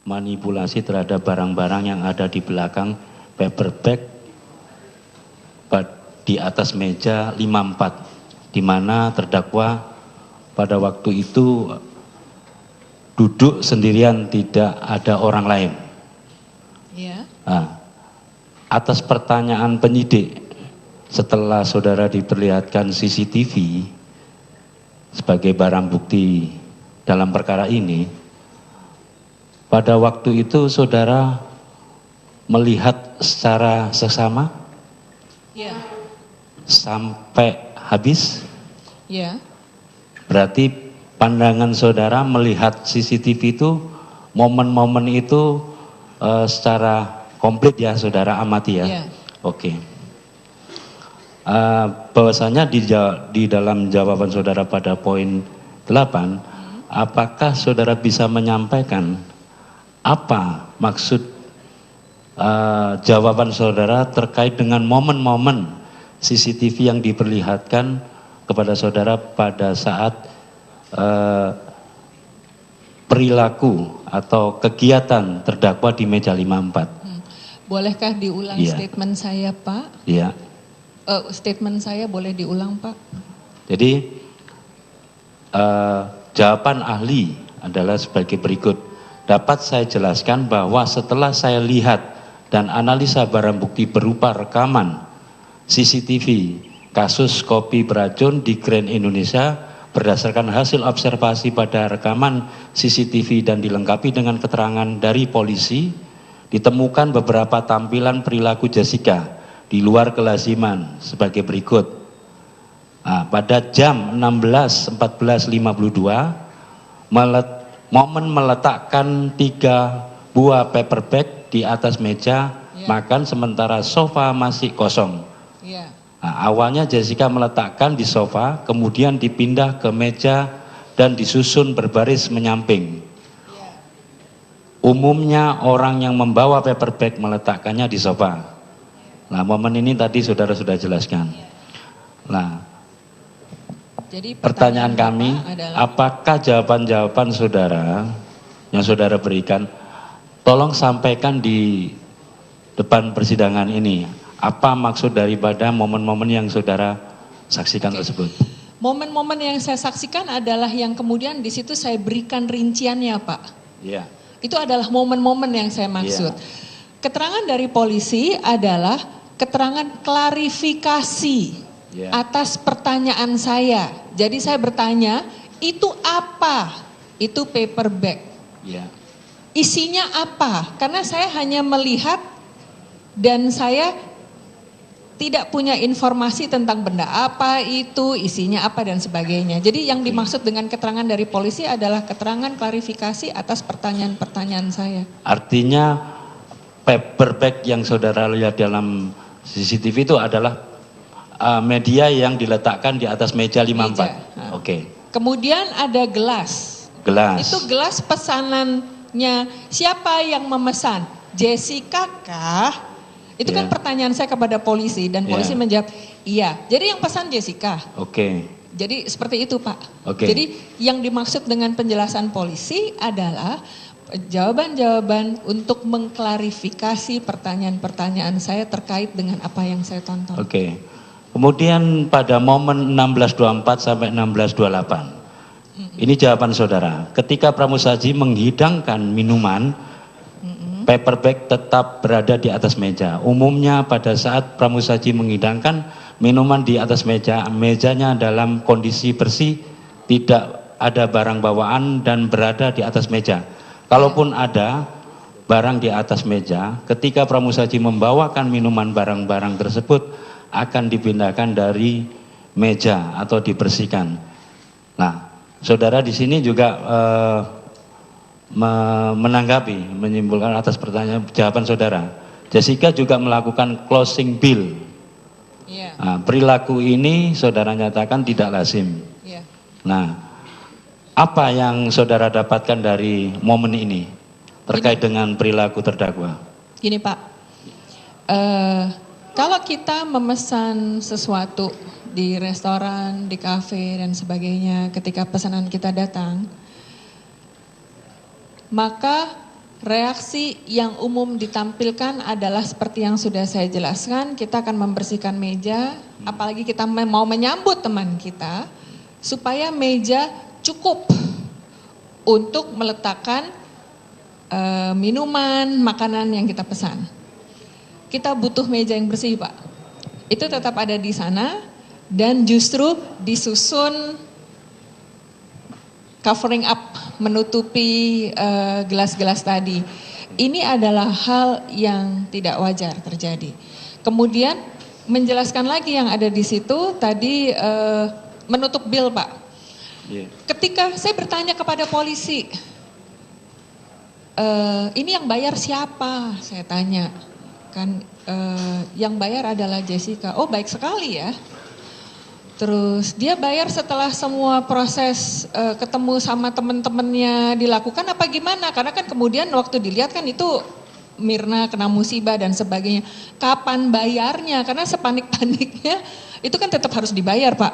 manipulasi terhadap barang-barang yang ada di belakang paper bag di atas meja 54, di mana terdakwa pada waktu itu duduk sendirian, tidak ada orang lain. Ya. Nah, atas pertanyaan penyidik, setelah saudara diperlihatkan CCTV sebagai barang bukti dalam perkara ini, pada waktu itu saudara melihat secara seksama? Ya. Sampai habis? Ya. Berarti pandangan saudara melihat CCTV itu, momen-momen itu secara komplit ya saudara amati ya? Ya. Oke. Bahwasanya di dalam jawaban saudara pada poin 8, apakah saudara bisa menyampaikan apa maksud jawaban saudara terkait dengan momen-momen CCTV yang diperlihatkan kepada saudara pada saat perilaku atau kegiatan terdakwa di meja 54? Bolehkah diulang statement saya, Pak? Iya. Statement saya boleh diulang, Pak? Jadi jawaban ahli adalah sebagai berikut. Dapat saya jelaskan bahwa setelah saya lihat dan analisa barang bukti berupa rekaman CCTV kasus kopi beracun di Grand Indonesia berdasarkan hasil observasi pada rekaman CCTV dan dilengkapi dengan keterangan dari polisi, ditemukan beberapa tampilan perilaku Jessica di luar kelaziman sebagai berikut. Nah, pada jam 16.14.52 momen meletakkan 3 buah paper bag di atas meja makan sementara sofa masih kosong. Nah, awalnya Jessica meletakkan di sofa, kemudian dipindah ke meja dan disusun berbaris menyamping. Umumnya orang yang membawa paper bag meletakkannya di sofa. Nah, momen ini tadi saudara sudah jelaskan. Nah, jadi pertanyaan kami adalah, apakah jawaban-jawaban saudara yang saudara berikan, tolong sampaikan di depan persidangan ini, apa maksud daripada momen-momen yang saudara saksikan tersebut? Momen-momen yang saya saksikan adalah yang kemudian di situ saya berikan rinciannya, Pak. Iya. Itu adalah momen-momen yang saya maksud. Keterangan dari polisi adalah keterangan klarifikasi atas pertanyaan saya. Jadi saya bertanya, itu apa? Itu paper bag. Isinya apa? Karena saya hanya melihat dan saya tidak punya informasi tentang benda apa itu, isinya apa dan sebagainya. Jadi yang dimaksud dengan keterangan dari polisi adalah keterangan klarifikasi atas pertanyaan-pertanyaan saya. Artinya paper bag yang saudara lihat dalam CCTV itu adalah media yang diletakkan di atas meja 54. Oke. Kemudian ada gelas. Itu gelas pesanannya siapa yang memesan? Jessica kah? Itu kan pertanyaan saya kepada polisi dan polisi menjawab iya. Jadi yang pesan Jessica. Jadi seperti itu, Pak. Jadi yang dimaksud dengan penjelasan polisi adalah jawaban-jawaban untuk mengklarifikasi pertanyaan-pertanyaan saya terkait dengan apa yang saya tonton. Kemudian pada momen 16.24 sampai 16.28. Ini jawaban saudara. Ketika pramusaji menghidangkan minuman, paper bag tetap berada di atas meja. Umumnya pada saat pramusaji menghidangkan minuman di atas meja, mejanya dalam kondisi bersih, tidak ada barang bawaan dan berada di atas meja. Kalaupun ada barang di atas meja, ketika pramusaji membawakan minuman barang-barang tersebut akan dipindahkan dari meja atau dibersihkan. Nah, saudara di sini juga menanggapi, menyimpulkan atas pertanyaan jawaban saudara. Jessica juga melakukan closing bill. Nah, perilaku ini saudara nyatakan tidak lazim. Nah, apa yang saudara dapatkan dari momen ini terkait dengan perilaku terdakwa? Gini, Pak, kalau kita memesan sesuatu di restoran, di kafe dan sebagainya, ketika pesanan kita datang, maka reaksi yang umum ditampilkan adalah seperti yang sudah saya jelaskan, kita akan membersihkan meja, apalagi kita mau menyambut teman kita, supaya meja cukup untuk meletakkan minuman, makanan yang kita pesan. Kita butuh meja yang bersih, Pak. Itu tetap ada di sana dan justru disusun covering up, menutupi gelas-gelas tadi. Ini adalah hal yang tidak wajar terjadi. Kemudian menjelaskan lagi yang ada di situ tadi menutup bil, Pak. Ketika saya bertanya kepada polisi, ini yang bayar siapa? Saya tanya, kan yang bayar adalah Jessica. Oh, baik sekali ya. Terus dia bayar setelah semua proses ketemu sama teman-temannya dilakukan apa gimana? Karena kan kemudian waktu dilihat kan itu Mirna kena musibah dan sebagainya. Kapan bayarnya? Karena sepanik-paniknya itu kan tetap harus dibayar, Pak.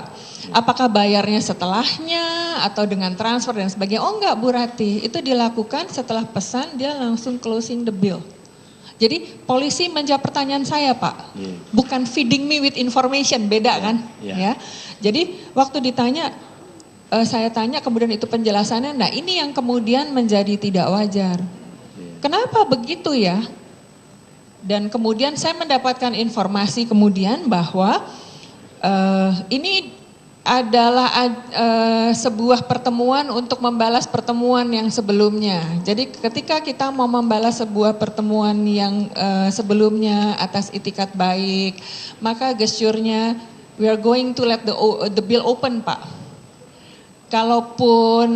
Apakah bayarnya setelahnya atau dengan transfer dan sebagainya? Oh enggak, Bu Rati. Itu dilakukan setelah pesan dia langsung closing the bill. Jadi polisi menjawab pertanyaan saya, Pak, bukan feeding me with information, beda kan? Ya. Jadi waktu ditanya, saya tanya kemudian itu penjelasannya, nah ini yang kemudian menjadi tidak wajar. Kenapa begitu ya? Dan kemudian saya mendapatkan informasi kemudian bahwa ini adalah sebuah pertemuan untuk membalas pertemuan yang sebelumnya. Jadi ketika kita mau membalas sebuah pertemuan yang sebelumnya atas itikat baik, maka gesturnya we are going to let the bill open, Pak. Kalaupun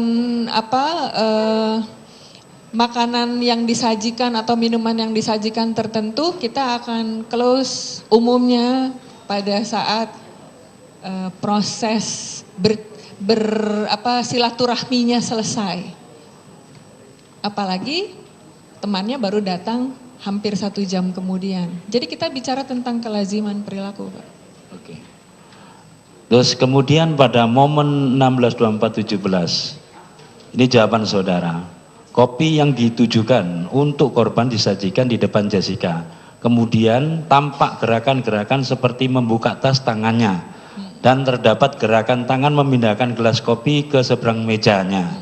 makanan yang disajikan atau minuman yang disajikan tertentu, kita akan close umumnya pada saat proses silaturahminya selesai. Apalagi temannya baru datang hampir 1 jam kemudian. Jadi kita bicara tentang kelaziman perilaku, Pak. Oke. Terus kemudian pada momen 16/24/17, ini jawaban saudara. Kopi yang ditujukan untuk korban disajikan di depan Jessica. Kemudian tampak gerakan-gerakan seperti membuka tas tangannya. Dan terdapat gerakan tangan memindahkan gelas kopi ke seberang mejanya.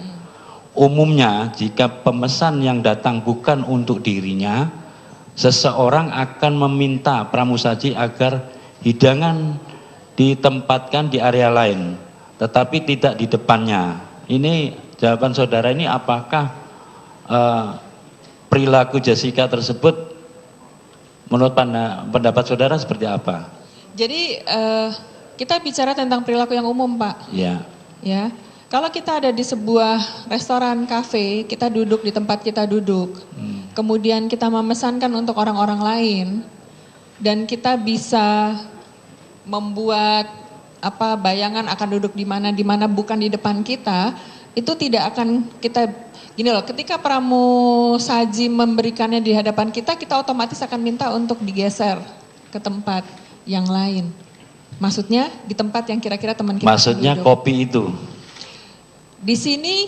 Umumnya jika pemesan yang datang bukan untuk dirinya, seseorang akan meminta pramusaji agar hidangan ditempatkan di area lain, tetapi tidak di depannya. Ini jawaban saudara ini apakah perilaku Jessica tersebut menurut pendapat saudara seperti apa? Jadi kita bicara tentang perilaku yang umum, Pak. Ya. Ya. Kalau kita ada di sebuah restoran, kafe, kita duduk di tempat kita duduk. Kemudian kita memesankan untuk orang-orang lain dan kita bisa membuat bayangan akan duduk di mana bukan di depan kita, itu tidak akan kita gini loh, ketika pramusaji memberikannya di hadapan kita otomatis akan minta untuk digeser ke tempat yang lain. Maksudnya di tempat yang kira-kira teman kita. Maksudnya kopi itu. Di sini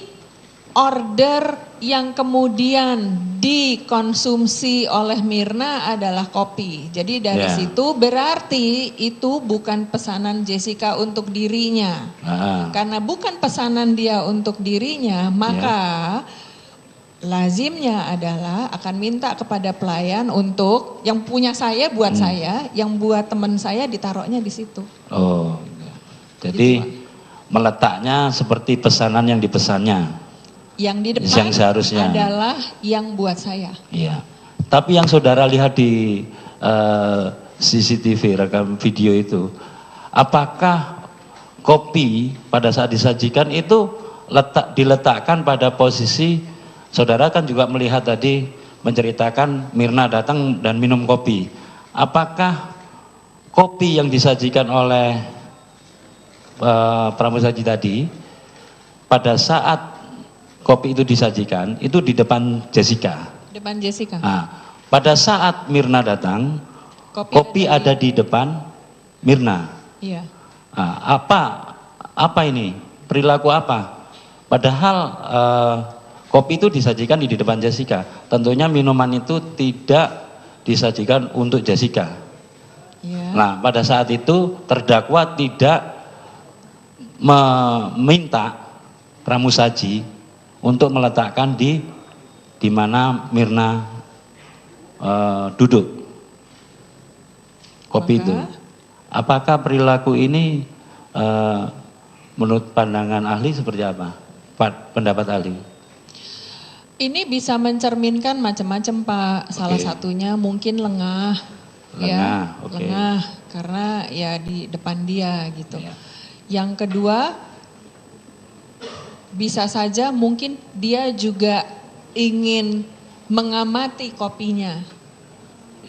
order yang kemudian dikonsumsi oleh Mirna adalah kopi. Jadi dari situ berarti itu bukan pesanan Jessica untuk dirinya. Karena bukan pesanan dia untuk dirinya, maka lazimnya adalah akan minta kepada pelayan untuk yang punya saya buat saya, yang buat teman saya ditaruhnya di situ. Oh, jadi meletaknya seperti pesanan yang dipesannya. Yang di depan yang seharusnya adalah yang buat saya. Iya. Tapi yang saudara lihat di CCTV rekam video itu, apakah kopi pada saat disajikan itu diletakkan pada posisi? Saudara kan juga melihat tadi menceritakan Mirna datang dan minum kopi. Apakah kopi yang disajikan oleh pramusaji tadi pada saat kopi itu disajikan itu di depan Jessica? Depan Jessica. Nah, pada saat Mirna datang, kopi ada di depan Mirna. Iya. Nah, apa ini? Perilaku apa? Padahal Kopi itu disajikan di depan Jessica. Tentunya minuman itu tidak disajikan untuk Jessica. Ya. Nah, pada saat itu terdakwa tidak meminta pramusaji untuk meletakkan di mana Mirna duduk kopi itu. Apakah perilaku ini menurut pandangan ahli seperti apa? Pendapat ahli? Ini bisa mencerminkan macam-macam Pak. Salah satunya mungkin lengah. Lengah karena ya di depan dia gitu. Ya. Yang kedua, bisa saja mungkin dia juga ingin mengamati kopinya.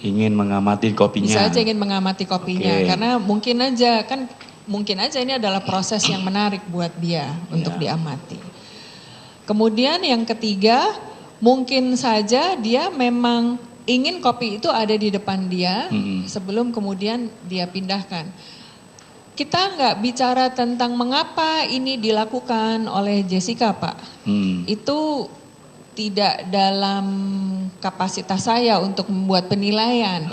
Ingin mengamati kopinya. Bisa aja ingin mengamati kopinya, karena mungkin aja ini adalah proses yang menarik buat dia untuk diamati. Kemudian yang ketiga, mungkin saja dia memang ingin kopi itu ada di depan dia sebelum kemudian dia pindahkan. Kita nggak bicara tentang mengapa ini dilakukan oleh Jessica, Pak. Itu tidak dalam kapasitas saya untuk membuat penilaian.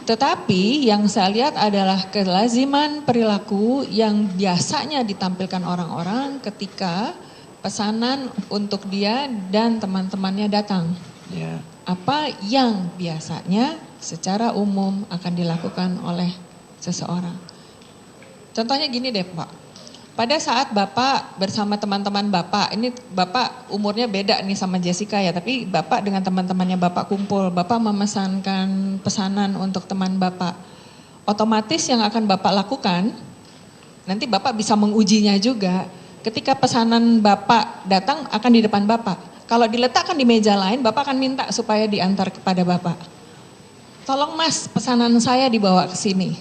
Tetapi yang saya lihat adalah kelaziman perilaku yang biasanya ditampilkan orang-orang ketika pesanan untuk dia dan teman-temannya datang. Apa yang biasanya secara umum akan dilakukan oleh seseorang. Contohnya gini deh Pak, pada saat Bapak bersama teman-teman Bapak, ini Bapak umurnya beda nih sama Jessica ya, tapi Bapak dengan teman-temannya Bapak kumpul, Bapak memesankan pesanan untuk teman Bapak. Otomatis yang akan Bapak lakukan, nanti Bapak bisa mengujinya juga, ketika pesanan Bapak datang akan di depan Bapak. Kalau diletakkan di meja lain, Bapak akan minta supaya diantar kepada Bapak. Tolong Mas, pesanan saya dibawa ke sini.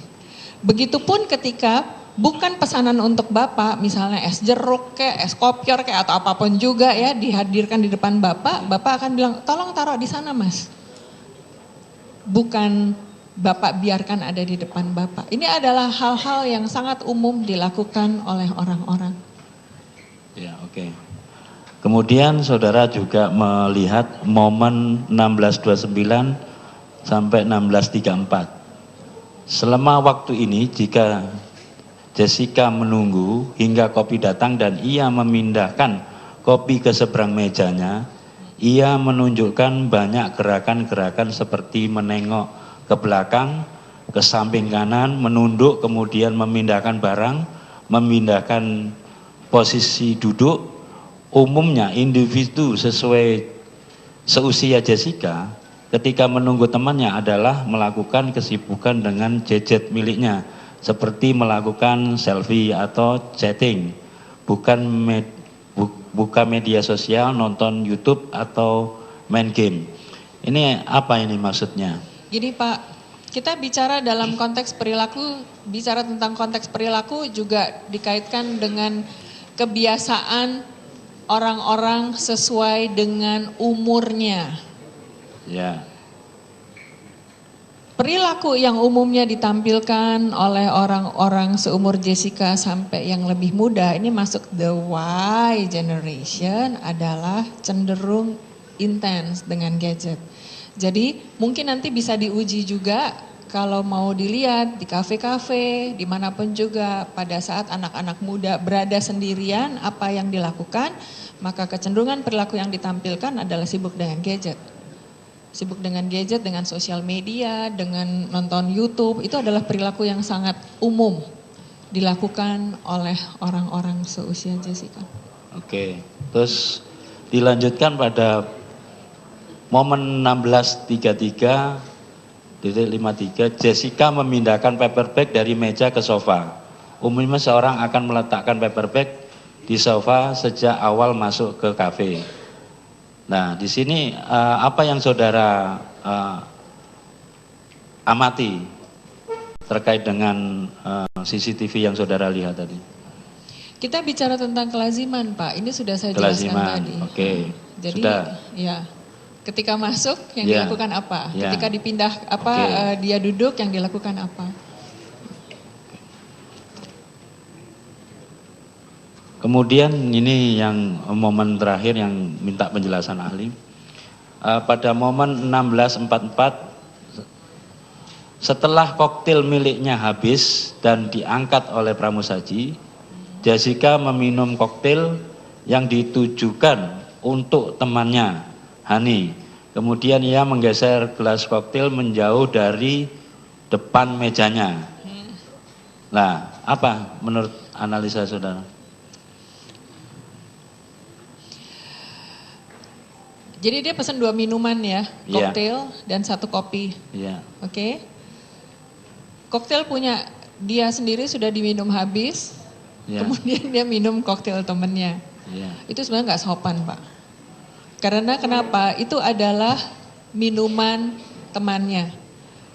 Begitupun ketika bukan pesanan untuk Bapak, misalnya es jeruk kayak es kopior kayak atau apapun juga ya dihadirkan di depan Bapak, Bapak akan bilang, tolong taruh di sana Mas. Bukan Bapak biarkan ada di depan Bapak. Ini adalah hal-hal yang sangat umum dilakukan oleh orang-orang. Ya, oke. Kemudian saudara juga melihat momen 1629 sampai 1634. Selama waktu ini jika Jessica menunggu hingga kopi datang dan ia memindahkan kopi ke seberang mejanya, ia menunjukkan banyak gerakan-gerakan seperti menengok ke belakang, ke samping kanan, menunduk, kemudian memindahkan barang, memindahkan posisi duduk. Umumnya individu sesuai seusia Jessica ketika menunggu temannya adalah melakukan kesibukan dengan gadget miliknya. Seperti melakukan selfie atau chatting, bukan buka media sosial, nonton YouTube atau main game. Ini apa ini maksudnya? Gini Pak, kita bicara dalam konteks perilaku, bicara tentang konteks perilaku juga dikaitkan dengan kebiasaan orang-orang sesuai dengan umurnya. Ya. Perilaku yang umumnya ditampilkan oleh orang-orang seumur Jessica sampai yang lebih muda, ini masuk the Y generation adalah cenderung intens dengan gadget. Jadi mungkin nanti bisa diuji juga kalau mau dilihat di kafe-kafe, dimanapun juga pada saat anak-anak muda berada sendirian, apa yang dilakukan, maka kecenderungan perilaku yang ditampilkan adalah sibuk dengan gadget. Sibuk dengan gadget, dengan sosial media, dengan nonton YouTube, itu adalah perilaku yang sangat umum dilakukan oleh orang-orang seusia Jessica. Oke, terus dilanjutkan pada momen 1633 53, Jessica memindahkan paper bag dari meja ke sofa. Umumnya seorang akan meletakkan paper bag di sofa sejak awal masuk ke kafe. Nah, di sini apa yang saudara amati terkait dengan CCTV yang saudara lihat tadi? Kita bicara tentang kelaziman, Pak. Ini sudah saya jelaskan tadi. Oke. Jadi, sudah. Ya. Ketika masuk yang dilakukan apa? Ketika dipindah dia duduk yang dilakukan apa? Kemudian ini yang momen terakhir yang minta penjelasan ahli. Pada momen 16.44 setelah koktail miliknya habis dan diangkat oleh pramusaji, Jessica meminum koktail yang ditujukan untuk temannya, Hani. Kemudian ia menggeser gelas koktail menjauh dari depan mejanya. Nah, apa menurut analisa saudara? Jadi dia pesan 2 minuman ya, koktail dan 1 kopi. Iya. Oke. Koktail punya dia sendiri sudah diminum habis, kemudian dia minum koktail temennya. Itu sebenarnya nggak sopan, Pak. Karena kenapa? Itu adalah minuman temannya.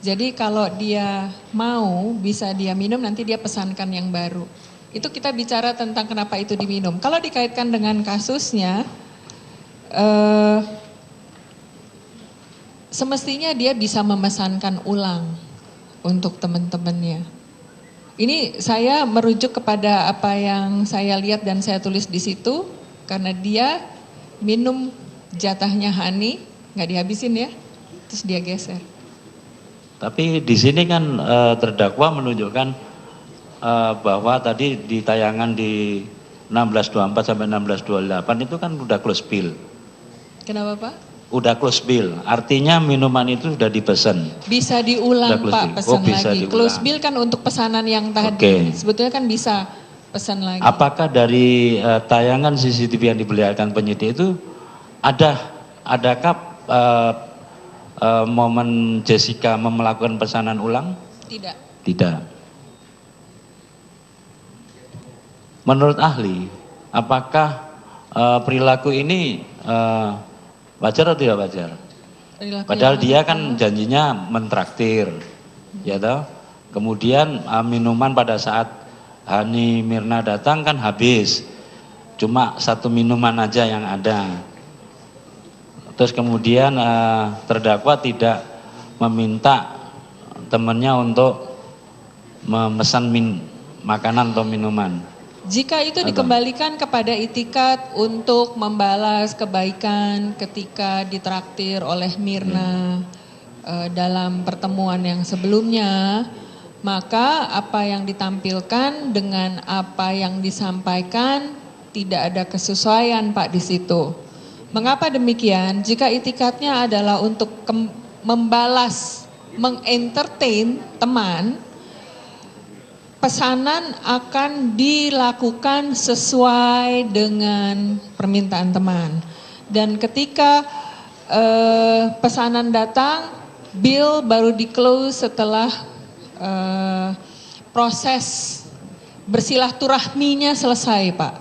Jadi kalau dia mau bisa dia minum, nanti dia pesankan yang baru. Itu kita bicara tentang kenapa itu diminum. Kalau dikaitkan dengan kasusnya, semestinya dia bisa memesankan ulang untuk teman-temannya. Ini saya merujuk kepada apa yang saya lihat dan saya tulis di situ, karena dia minum jatahnya Hani, nggak dihabisin ya, terus dia geser. Tapi di sini kan terdakwa menunjukkan bahwa tadi di tayangan di 16.24 sampai 16.28 itu kan udah close bill. Kenapa Pak? Udah close bill, artinya minuman itu sudah dipesan. Bisa diulang Pak, pesan lagi. Diulang. Close bill kan untuk pesanan yang tadi, sebetulnya kan bisa pesan lagi. Apakah dari tayangan CCTV yang diperlihatkan penyidik itu adakah momen Jessica melakukan pesanan ulang? Tidak. Tidak. Menurut ahli, apakah perilaku ini wajar atau tidak wajar? Padahal dia kan janjinya mentraktir, ya toh. Kemudian minuman pada saat Hani Mirna datang kan habis, cuma 1 minuman aja yang ada. Terus kemudian terdakwa tidak meminta temannya untuk memesan makanan atau minuman. Jika itu dikembalikan kepada itikat untuk membalas kebaikan ketika ditraktir oleh Mirna dalam pertemuan yang sebelumnya, maka apa yang ditampilkan dengan apa yang disampaikan tidak ada kesesuaian Pak di situ. Mengapa demikian? Jika itikatnya adalah untuk membalas, mengentertain teman, pesanan akan dilakukan sesuai dengan permintaan teman. Dan ketika pesanan datang, bill baru di-close setelah proses bersilaturahminya selesai Pak.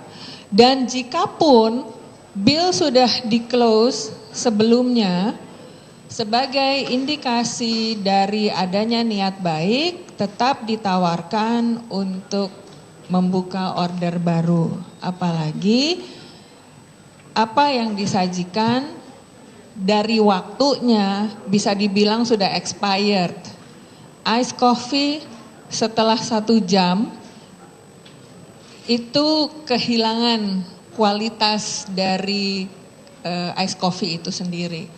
Dan jikapun bill sudah di-close sebelumnya, sebagai indikasi dari adanya niat baik, tetap ditawarkan untuk membuka order baru. Apalagi apa yang disajikan dari waktunya bisa dibilang sudah expired. Ice coffee setelah 1 jam itu kehilangan kualitas dari ice coffee itu sendiri.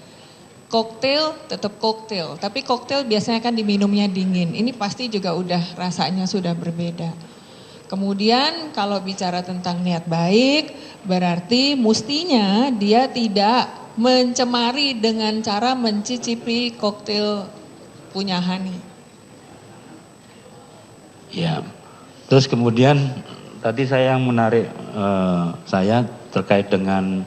Koktail tetap koktail, tapi koktail biasanya kan diminumnya dingin. Ini pasti juga udah rasanya sudah berbeda. Kemudian kalau bicara tentang niat baik, berarti mestinya dia tidak mencemari dengan cara mencicipi koktail punya Hani. Ya, terus kemudian tadi saya yang menarik saya terkait dengan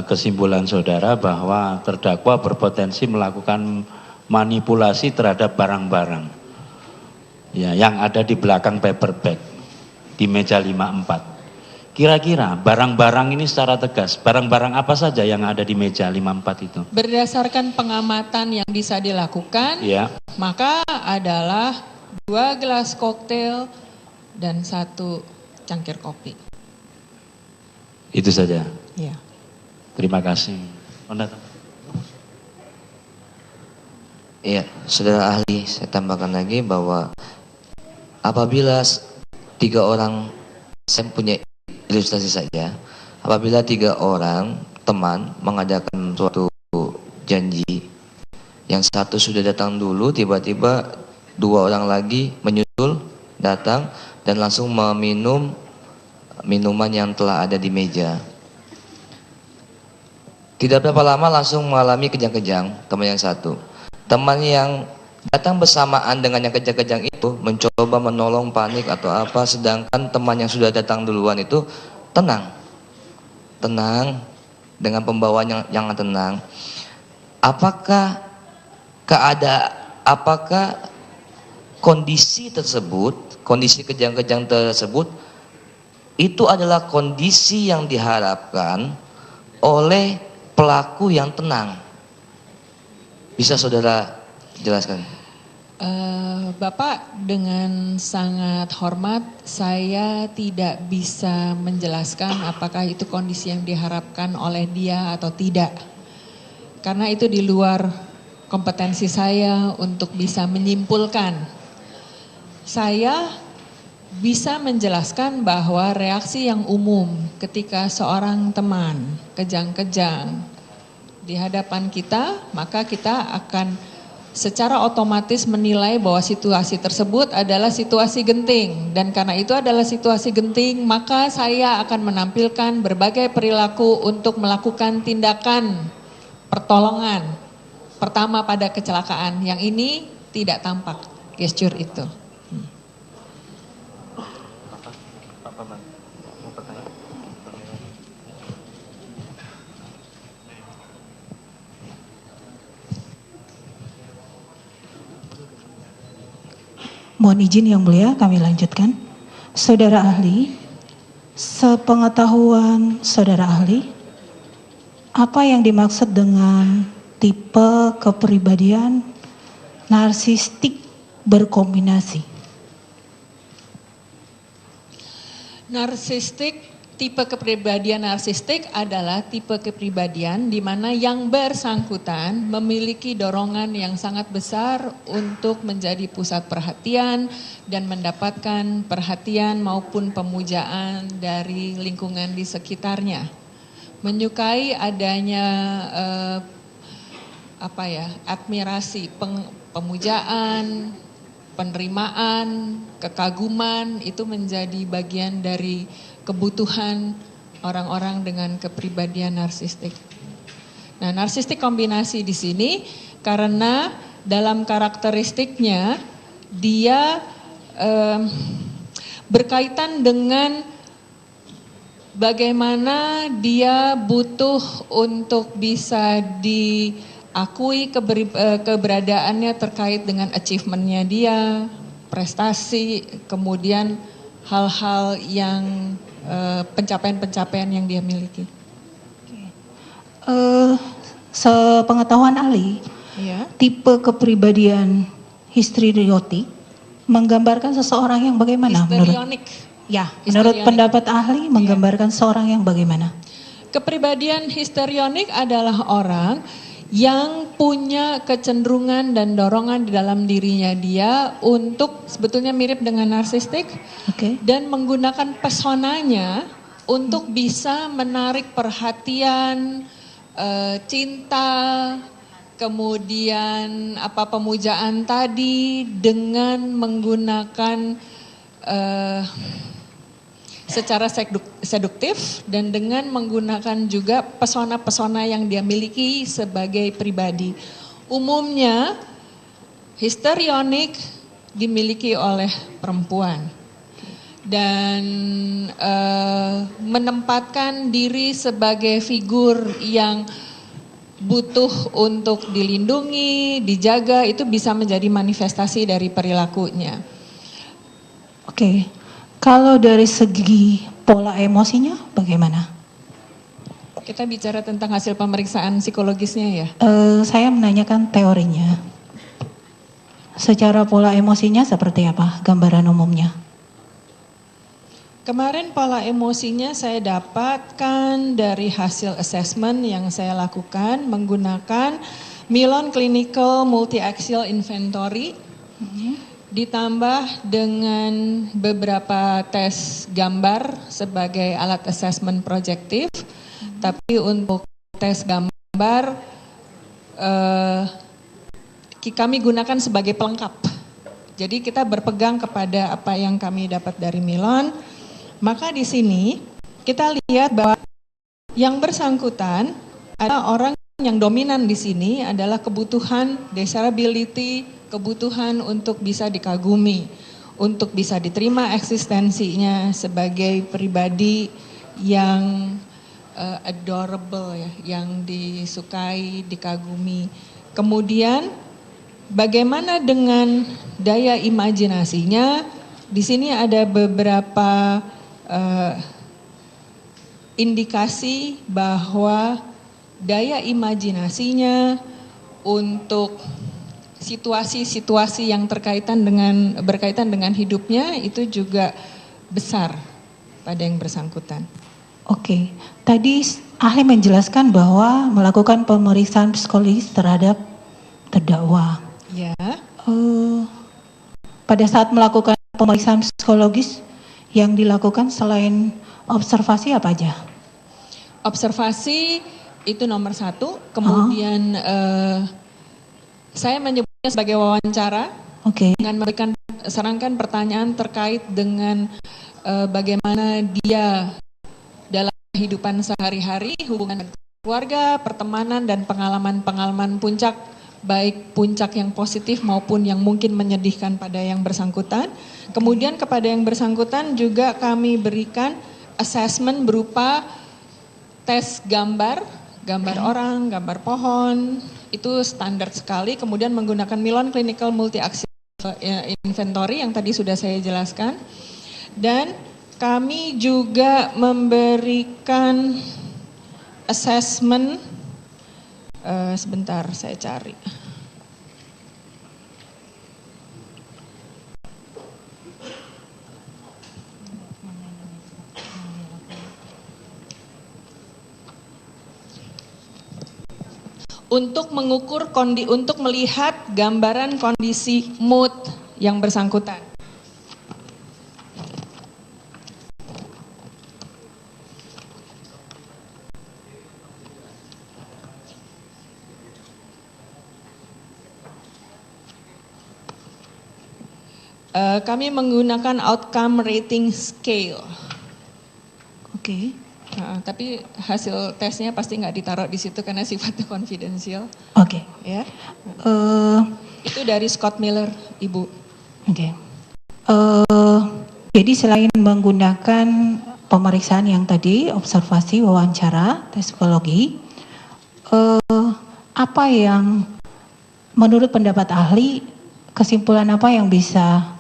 kesimpulan saudara bahwa terdakwa berpotensi melakukan manipulasi terhadap barang-barang ya, yang ada di belakang paper bag di meja 54. Kira-kira barang-barang ini secara tegas, barang-barang apa saja yang ada di meja 54 itu? Berdasarkan pengamatan yang bisa dilakukan, ya, maka adalah 2 gelas koktail dan 1 cangkir kopi. Itu saja? Ya. Terima kasih. Iya, saudara ahli, saya tambahkan lagi bahwa apabila 3 orang saya punya ilustrasi saja. Apabila 3 orang teman mengadakan suatu janji, yang satu sudah datang dulu, tiba-tiba 2 orang lagi menyusul datang dan langsung meminum minuman yang telah ada di meja. Tidak berapa lama langsung mengalami kejang-kejang teman yang satu. Teman yang datang bersamaan dengan yang kejang-kejang itu mencoba menolong, panik atau apa, sedangkan teman yang sudah datang duluan itu tenang dengan pembawaan yang tenang. Apakah kondisi tersebut, kondisi kejang-kejang tersebut itu adalah kondisi yang diharapkan oleh pelaku yang tenang? Bisa saudara jelaskan? Bapak, dengan sangat hormat, saya tidak bisa menjelaskan apakah itu kondisi yang diharapkan oleh dia atau tidak. Karena itu di luar kompetensi saya untuk bisa menyimpulkan. Saya bisa menjelaskan bahwa reaksi yang umum ketika seorang teman kejang-kejang di hadapan kita, maka kita akan secara otomatis menilai bahwa situasi tersebut adalah situasi genting, dan karena itu adalah situasi genting, maka saya akan menampilkan berbagai perilaku untuk melakukan tindakan pertolongan pertama pada kecelakaan. Yang ini tidak tampak gesture itu. Mohon izin Yang Mulia, kami lanjutkan. Saudara ahli, sepengetahuan saudara ahli, apa yang dimaksud dengan tipe kepribadian narsistik berkombinasi? Tipe kepribadian narsistik adalah tipe kepribadian di mana yang bersangkutan memiliki dorongan yang sangat besar untuk menjadi pusat perhatian dan mendapatkan perhatian maupun pemujaan dari lingkungan di sekitarnya. Menyukai adanya admirasi, pemujaan, penerimaan, kekaguman, itu menjadi bagian dari kebutuhan orang-orang dengan kepribadian narsistik. Nah, narsistik kombinasi di sini karena dalam karakteristiknya dia berkaitan dengan bagaimana dia butuh untuk bisa diakui keberadaannya terkait dengan achievementnya dia, prestasi, kemudian hal-hal yang pencapaian-pencapaian yang dia miliki. Sepengetahuan ahli, Ya. tipe kepribadian histrionik menggambarkan seseorang yang bagaimana? Histrionik. Menurut pendapat ahli menggambarkan seorang yang bagaimana? Kepribadian histrionik adalah orang yang punya kecenderungan dan dorongan di dalam dirinya dia untuk sebetulnya mirip dengan narsistik, dan menggunakan pesonanya untuk bisa menarik perhatian, cinta, kemudian pemujaan tadi dengan menggunakan secara seduktif dan dengan menggunakan juga pesona-pesona yang dia miliki sebagai pribadi. Umumnya histrionik dimiliki oleh perempuan dan menempatkan diri sebagai figur yang butuh untuk dilindungi, dijaga, itu bisa menjadi manifestasi dari perilakunya. Kalau dari segi pola emosinya bagaimana? Kita bicara tentang hasil pemeriksaan psikologisnya ya? Saya menanyakan teorinya. Secara pola emosinya seperti apa gambaran umumnya? Kemarin pola emosinya saya dapatkan dari hasil assessment yang saya lakukan menggunakan Milan Clinical Multi-Axial Inventory. ditambah dengan beberapa tes gambar sebagai alat assessment proyektif. Tapi untuk tes gambar kami gunakan sebagai pelengkap. Jadi kita berpegang kepada apa yang kami dapat dari Milon. Maka di sini kita lihat bahwa yang bersangkutan ada orang yang dominan di sini adalah kebutuhan desirability, kebutuhan untuk bisa dikagumi, untuk bisa diterima eksistensinya sebagai pribadi yang adorable ya, yang disukai, dikagumi. Kemudian bagaimana dengan daya imajinasinya? Di sini ada beberapa indikasi bahwa daya imajinasinya untuk situasi-situasi yang berkaitan dengan hidupnya itu juga besar pada yang bersangkutan. Oke, tadi ahli menjelaskan bahwa melakukan pemeriksaan psikologis terhadap terdakwa. Ya. Pada saat melakukan pemeriksaan psikologis yang dilakukan selain observasi apa aja? Observasi itu nomor 1, kemudian saya menyebutnya sebagai wawancara. Dengan memberikan serangkaian pertanyaan terkait dengan bagaimana dia dalam kehidupan sehari-hari, hubungan keluarga, pertemanan, dan pengalaman-pengalaman puncak, baik puncak yang positif maupun yang mungkin menyedihkan pada yang bersangkutan. Kemudian kepada yang bersangkutan juga kami berikan assessment berupa tes gambar orang, gambar pohon, itu standar sekali. Kemudian menggunakan Milon Clinical Multi-Axial Inventory yang tadi sudah saya jelaskan. Dan kami juga memberikan assessment, sebentar saya cari. Untuk mengukur untuk melihat gambaran kondisi mood yang bersangkutan. Kami menggunakan outcome rating scale. Oke. Tapi hasil tesnya pasti nggak ditaruh di situ karena sifatnya konfidensial. Oke. Ya. Itu dari Scott Miller, Ibu. Oke. Jadi selain menggunakan pemeriksaan yang tadi, observasi, wawancara, tes psikologi, apa yang menurut pendapat ahli, kesimpulan apa yang bisa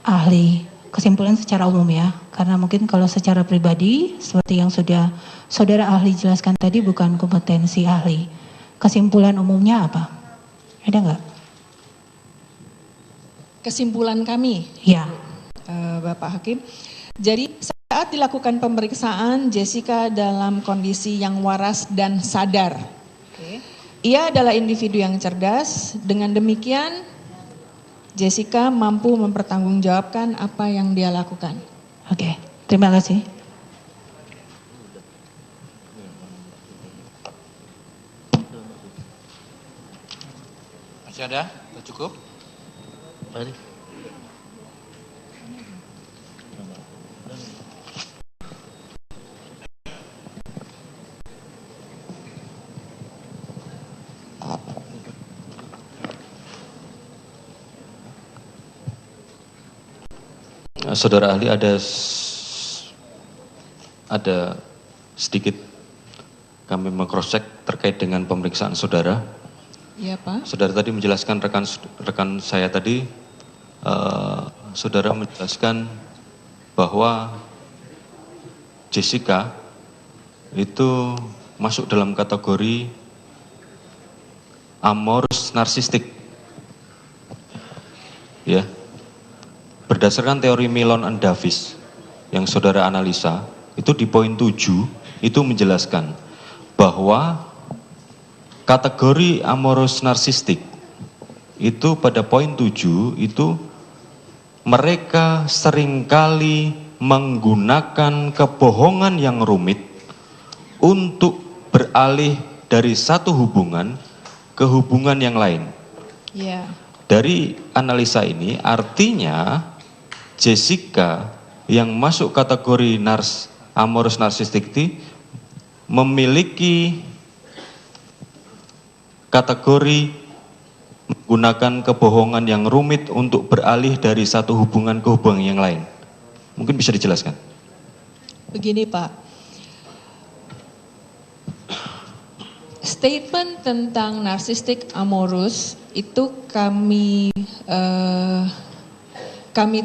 ahli, kesimpulan secara umum ya, karena mungkin kalau secara pribadi seperti yang sudah saudara ahli jelaskan tadi bukan kompetensi ahli. Kesimpulan umumnya apa? Ada nggak? Kesimpulan kami, ya, Bapak Hakim. Jadi saat dilakukan pemeriksaan, Jessica dalam kondisi yang waras dan sadar. Ia adalah individu yang cerdas. Dengan demikian, Jessica mampu mempertanggungjawabkan apa yang dia lakukan. Oke, terima kasih. Masih ada? Cukup? Mari. Saudara ahli ada sedikit kami meng-cross check terkait dengan pemeriksaan saudara. Iya Pak. Saudara tadi menjelaskan rekan saya tadi, saudara menjelaskan bahwa Jessica itu masuk dalam kategori amorous narsistik, ya. Berdasarkan teori Milon and Davis yang saudara analisa, itu di poin 7 itu menjelaskan bahwa kategori amorous narsistik itu pada poin 7 itu mereka seringkali menggunakan kebohongan yang rumit untuk beralih dari satu hubungan ke hubungan yang lain. Yeah. Dari analisa ini artinya Jessica yang masuk kategori amorous narcissistic memiliki kategori menggunakan kebohongan yang rumit untuk beralih dari satu hubungan ke hubungan yang lain. Mungkin bisa dijelaskan? Begini Pak, statement tentang narcissistic amorous itu kami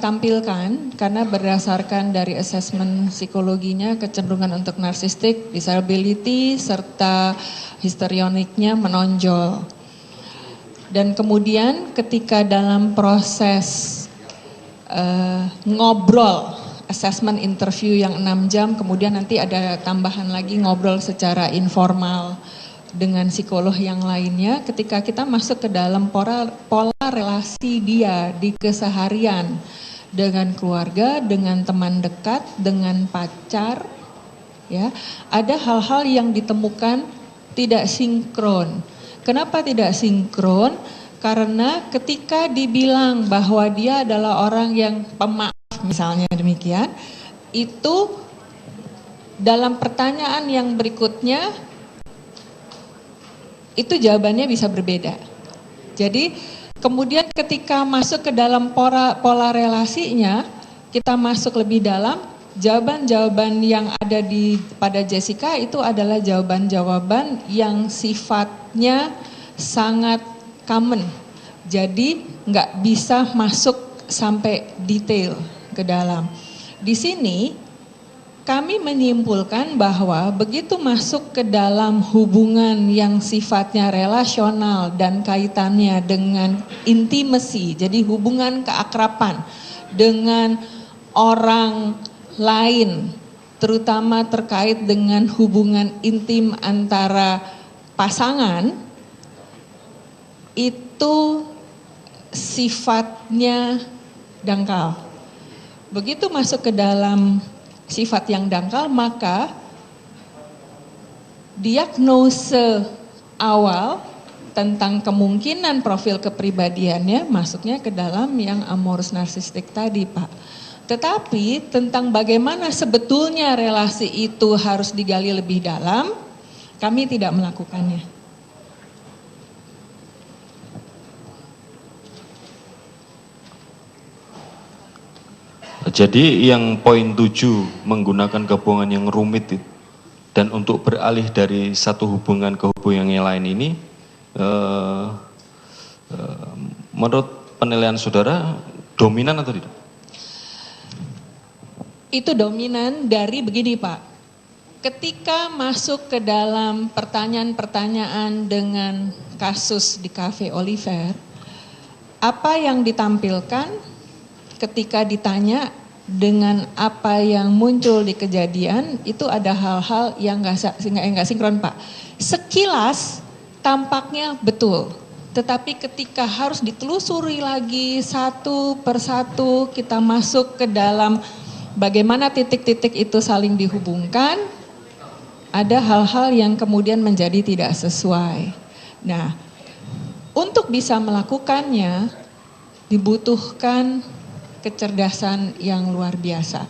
tampilkan karena berdasarkan dari asesmen psikologinya kecenderungan untuk narsistik, disability, serta histrioniknya menonjol. Dan kemudian ketika dalam proses ngobrol, assessment interview yang 6 jam, kemudian nanti ada tambahan lagi ngobrol secara informal dengan psikolog yang lainnya, ketika kita masuk ke dalam pola relasi dia di keseharian dengan keluarga, dengan teman dekat, dengan pacar, ya, ada hal-hal yang ditemukan tidak sinkron. Kenapa tidak sinkron? Karena ketika dibilang bahwa dia adalah orang yang pemaaf, misalnya demikian, itu dalam pertanyaan yang berikutnya itu jawabannya bisa berbeda. Jadi kemudian ketika masuk ke dalam pola relasinya, kita masuk lebih dalam, jawaban-jawaban yang ada pada Jessica itu adalah jawaban-jawaban yang sifatnya sangat common. Jadi nggak bisa masuk sampai detail ke dalam. Di sini kami menyimpulkan bahwa begitu masuk ke dalam hubungan yang sifatnya relasional dan kaitannya dengan intimacy, jadi hubungan keakraban dengan orang lain, terutama terkait dengan hubungan intim antara pasangan, itu sifatnya dangkal. Begitu masuk ke dalam sifat yang dangkal, maka diagnose awal tentang kemungkinan profil kepribadiannya masuknya ke dalam yang amorous narcissistic tadi, Pak. Tetapi tentang bagaimana sebetulnya relasi itu harus digali lebih dalam, kami tidak melakukannya. Jadi yang poin 7 menggunakan kebohongan yang rumit dan untuk beralih dari satu hubungan ke hubungan yang lain ini, menurut penilaian saudara dominan atau tidak? Itu dominan dari begini Pak, ketika masuk ke dalam pertanyaan-pertanyaan dengan kasus di Cafe Oliver, apa yang ditampilkan ketika ditanya dengan apa yang muncul di kejadian, itu ada hal-hal yang nggak sinkron Pak. Sekilas tampaknya betul, tetapi ketika harus ditelusuri lagi satu persatu, kita masuk ke dalam bagaimana titik-titik itu saling dihubungkan, ada hal-hal yang kemudian menjadi tidak sesuai. Nah, untuk bisa melakukannya dibutuhkan kecerdasan yang luar biasa.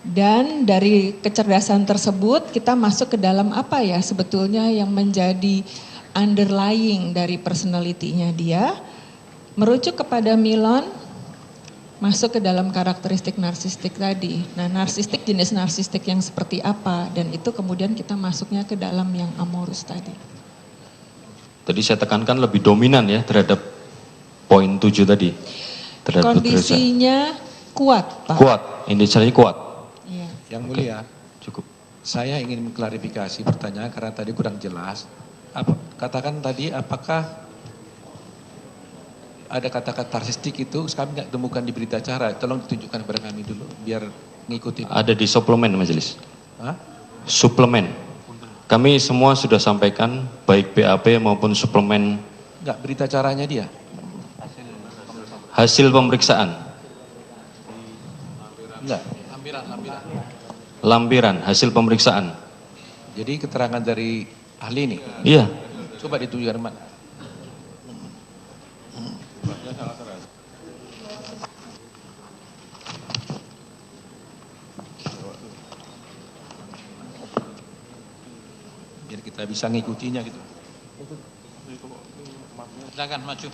Dan dari kecerdasan tersebut kita masuk ke dalam apa ya sebetulnya yang menjadi underlying dari personality-nya dia, merujuk kepada Milon, masuk ke dalam karakteristik narsistik tadi. Nah, narsistik jenis narsistik yang seperti apa, dan itu kemudian kita masuknya ke dalam yang amorous tadi. Tadi saya tekankan lebih dominan ya terhadap poin 7 tadi. Kondisinya kuat, Pak. Kuat, indikasinya kuat. Iya. Yang mulia, cukup. Saya ingin mengklarifikasi pertanyaan karena tadi kurang jelas. Katakan tadi apakah ada kata-kata narsistik itu kami nggak temukan di berita acara. Tolong ditunjukkan kepada kami dulu biar ngikutin. Ada di suplemen majelis. Hah? Suplemen. Kami semua sudah sampaikan baik BAP maupun suplemen. Enggak, berita acaranya dia. Hasil pemeriksaan. Enggak. Lampiran hasil pemeriksaan. Jadi keterangan dari ahli ini. Iya. Coba ditunjukkan mana. Biar kita bisa ngikutinya gitu. Silakan maju.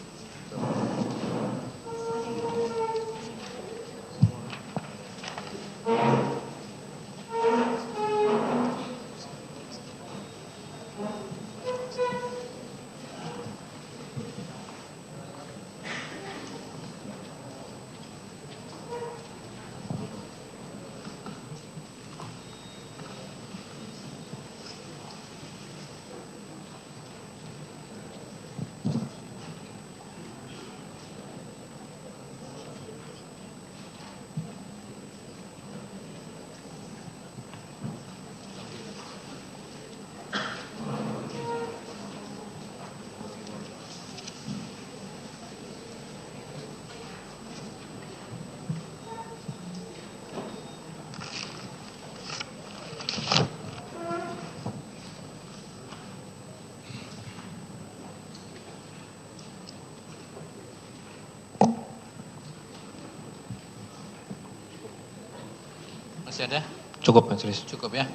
Masih ada? Cukup Majelis. Cukup ya.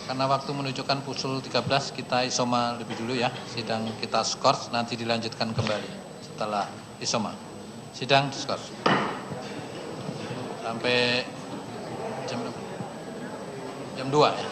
Karena waktu menunjukkan pukul 13, kita isoma lebih dulu ya. Sidang kita skor, nanti dilanjutkan kembali setelah isoma. Sidang skor. Sampai jam 2 ya.